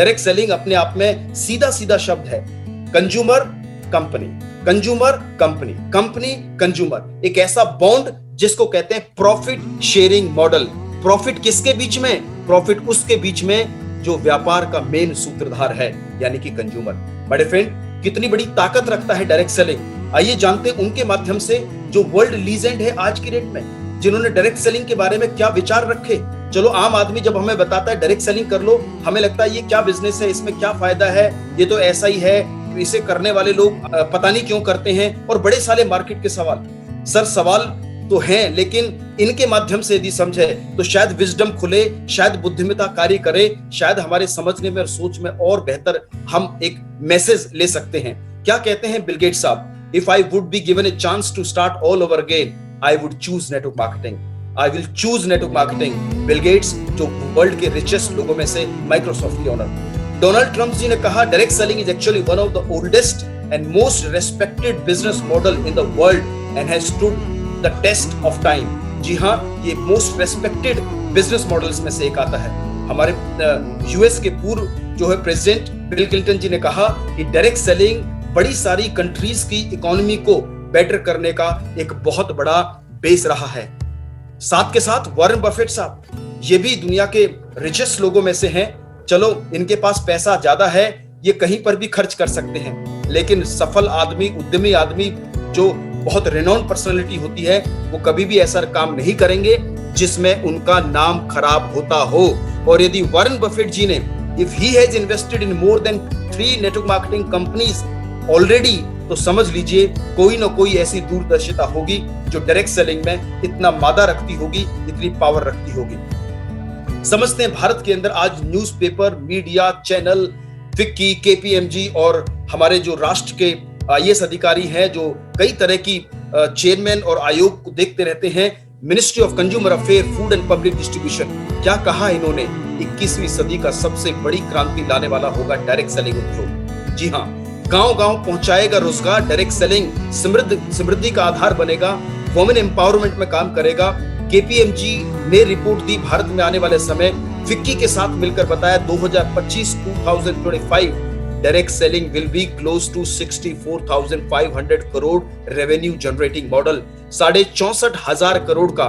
Direct selling अपने आप में सीधा सीधा शब्द है। Consumer company, consumer company, company consumer, एक ऐसा बॉन्ड जिसको कहते हैं प्रॉफिट शेयरिंग मॉडल। प्रॉफिट किसके बीच में? प्रॉफिट उसके बीच में जो व्यापार का मेन सूत्रधार है, यानी कि कंज्यूमर। बड़े फ्रेंड, कितनी बड़ी ताकत रखता है डायरेक्ट सेलिंग, आइए जानते हैं उनके माध्यम से जो वर्ल्ड लीजेंड है आज की डेट में, जिन्होंने डायरेक्ट सेलिंग के बारे में क्या विचार रखे। चलो, आम आदमी जब हमें बताता है डायरेक्ट सेलिंग कर लो, हमें लगता है ये क्या बिजनेस है, इसमें क्या फायदा है, ये तो ऐसा ही है, इसे करने वाले लोग पता नहीं क्यों करते हैं, और बड़े सारे मार्केट के सवाल। सर, सवाल तो हैं, लेकिन इनके माध्यम से यदि समझे तो शायद विजडम खुले, शायद बुद्धिमत्ता कार्य करे, शायद हमारे समझने में और सोच में और बेहतर हम एक मैसेज ले सकते हैं। क्या कहते हैं बिल गेट्स साहब? If I would be given a chance to start all over again, I would choose network marketing. I will choose network marketing. Bill Gates, जो वर्ल्ड के रिचेस्ट लोगों में से माइक्रोसॉफ्ट के ओनर। डोनाल्ड ट्रंप जी ने कहा, direct selling is actually one of the oldest and most respected business model in the world and has stood the test of time. जी हाँ, ये मोस्ट रेस्पेक्टेड बिजनेस मॉडल्स में से एक आता है। हमारे यूएस के पूर्व जो है प्रेसिडेंट बिल क्लिंटन जी ने कहा कि डायरेक्ट सेलिंग बड़ी सारी कंट्रीज की इकोनॉमी को बेटर करने का एक बहुत बड़ा बेस रहा है। साथ के साथ वॉरेन बफेट साहब, ये भी दुनिया के रिचेस्ट लोगों में से हैं। चलो, इनके पास पैसा ज्यादा है, ये कहीं पर भी खर्च कर सकते हैं, लेकिन सफल आदमी, उद्यमी आदमी जो बहुत रेनॉन्ड पर्सनालिटी होती है, वो कभी भी ऐसा काम नहीं करेंगे जिसमें उनका नाम खराब होता हो। और यदि वॉरेन बफेट जी ने, if he has invested in more than 3 network marketing companies already, तो समझ लीजिए कोई ना कोई ऐसी दूरदर्शिता होगी जो डायरेक्ट सेलिंग में इतना मादा रखती होगी, इतनी पावर रखती होगी। समझते हैं भारत के अंदर आज newspaper, media, channel, Vicky, KPMG और हमारे जो राष्ट्र के आईएएस अधिकारी हैं, जो कई तरह की चेयरमैन और आयोग को देखते रहते हैं। Ministry of consumer affair, food and public distribution, क्या कहा इन्होंने? 21वीं सदी का सबसे बड़ी क्रांति लाने वाला होगा डायरेक्ट सेलिंग उद्योग। जी हाँ, गांव-गांव पहुंचाएगा रोजगार डायरेक्ट सेलिंग, समृद्धि का आधार बनेगा, वुमेन एम्पावरमेंट में काम करेगा। केपीएमजी ने रिपोर्ट दी, भारत में आने वाले समय फिक्की के साथ मिलकर बताया 2025 direct selling will be close to 64,500 crore revenue generating model. 64,500 crore का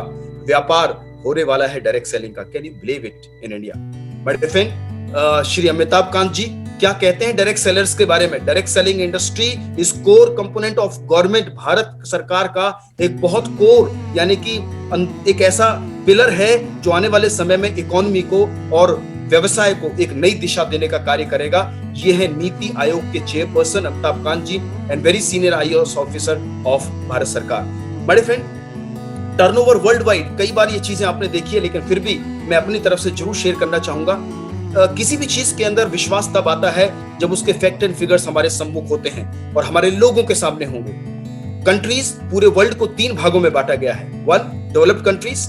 व्यापार होने वाला है डायरेक्ट सेलिंग का। Can you believe it in India? बड़े फ्रेंड, श्री अमिताभ कांत जी क्या कहते हैं डायरेक्ट सेलर्स के बारे में? Direct selling industry is core component of government. Bharat सरकार का एक बहुत कोर, यानी कि एक ऐसा पिलर है जो आने वाले समय में इकोनॉमी को और व्यवसाय को एक नई दिशा देने का कार्य करेगा। ये है नीति आयोग के chairperson Amitabh Kant ji and very senior IAS officer of Bharat सरकार। बड़े फ्रेंड, टर्नओवर वर्ल्ड वाइड, कई बार ये चीजें आपने देखी है, लेकिन फिर भी मैं अपनी तरफ से जरूर शेयर करना चाहूंगा। किसी भी चीज के अंदर विश्वास तब आता है जब उसके फैक्ट एंड फिगर्स हमारे सम्मुख होते हैं और हमारे लोगों के सामने होंगे। कंट्रीज, पूरे वर्ल्ड को 3 भागों में बांटा गया है। 1 डेवलप्ड कंट्रीज,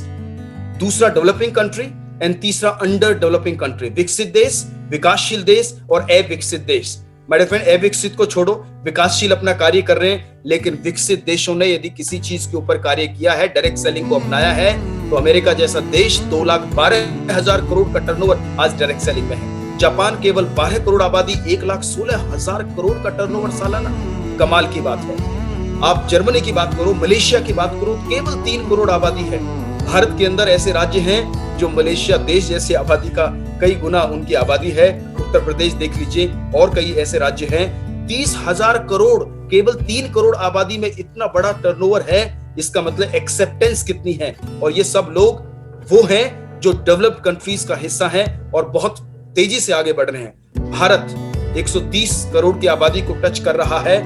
दूसरा डेवलपिंग कंट्री एंड तीसरा अंडर डेवलपिंग कंट्री। विकसित देश, विकासशील देश और अविकसित देश। मेरे फ्रेंड, अविकसित को छोड़ो, विकासशील अपना कार्य कर रहे हैं, लेकिन विकसित देशों ने यदि किसी चीज के ऊपर कार्य किया है, डायरेक्ट सेलिंग को अपनाया है, तो अमेरिका जैसा देश 2,12,000 करोड़ का टर्नओवर आज डायरेक्ट सेलिंग में है। जापान केवल 12 करोड़ आबादी, 1,16,000 करोड़ का टर्नओवर सालाना, कमाल की बात है। आप जर्मनी की बात करो, मलेशिया की बात करो, केवल 3 करोड़ आबादी है। भारत के अंदर ऐसे राज्य हैं जो मलेशिया देश जैसी आबादी का कई गुना उनकी आबादी है। उत्तर प्रदेश देख लीजिए, और कई ऐसे राज्य हैं। 30,000 करोड़, केवल 3 करोड़ आबादी में इतना बड़ा टर्नओवर है। इसका मतलब एक्सेप्टेंस कितनी है। और ये सब लोग वो हैं जो डेवलप्ड कंट्रीज का हिस्सा हैं और बहुत तेजी से आगे बढ़ रहे हैं। भारत 130 करोड़ की आबादी को टच कर रहा है,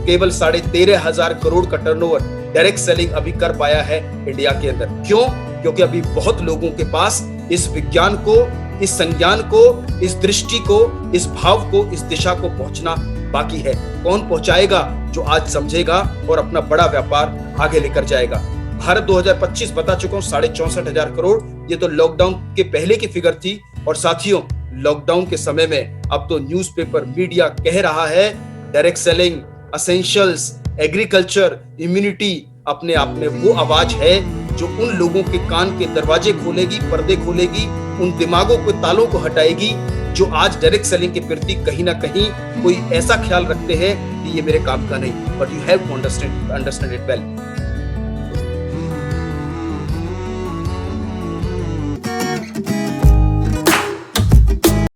केवल 13,500 करोड़ का टर्नओवर डायरेक्ट सेलिंग अभी कर पाया है इंडिया के अंदर। क्यों? क्योंकि अभी बहुत लोगों के पास इस विज्ञान को, इस संज्ञान को, इस दृष्टि को, इस भाव को, इस दिशा को पहुंचना बाकी है। कौन पहुंचाएगा? जो आज समझेगा और अपना बड़ा व्यापार आगे लेकर जाएगा। भारत 2025 बता चुका हूं 64,500 करोड़। ये तो लॉकडाउन के पहले की फिगर थी। और साथियों, लॉकडाउन के समय में अब तो न्यूज़पेपर, मीडिया कह रहा है direct selling, essentials, agriculture, immunity अपने आप में वो आवाज है जो उन लोगों के कान के दरवाजे खोलेगी, पर्दे खोलेगी, उन दिमागों के तालों को हटाएगी जो आज डायरेक्ट सेलिंग के प्रति कहीं ना कहीं कोई ऐसा ख्याल रखते हैं कि ये मेरे काम का नहीं, but you have to understand it well.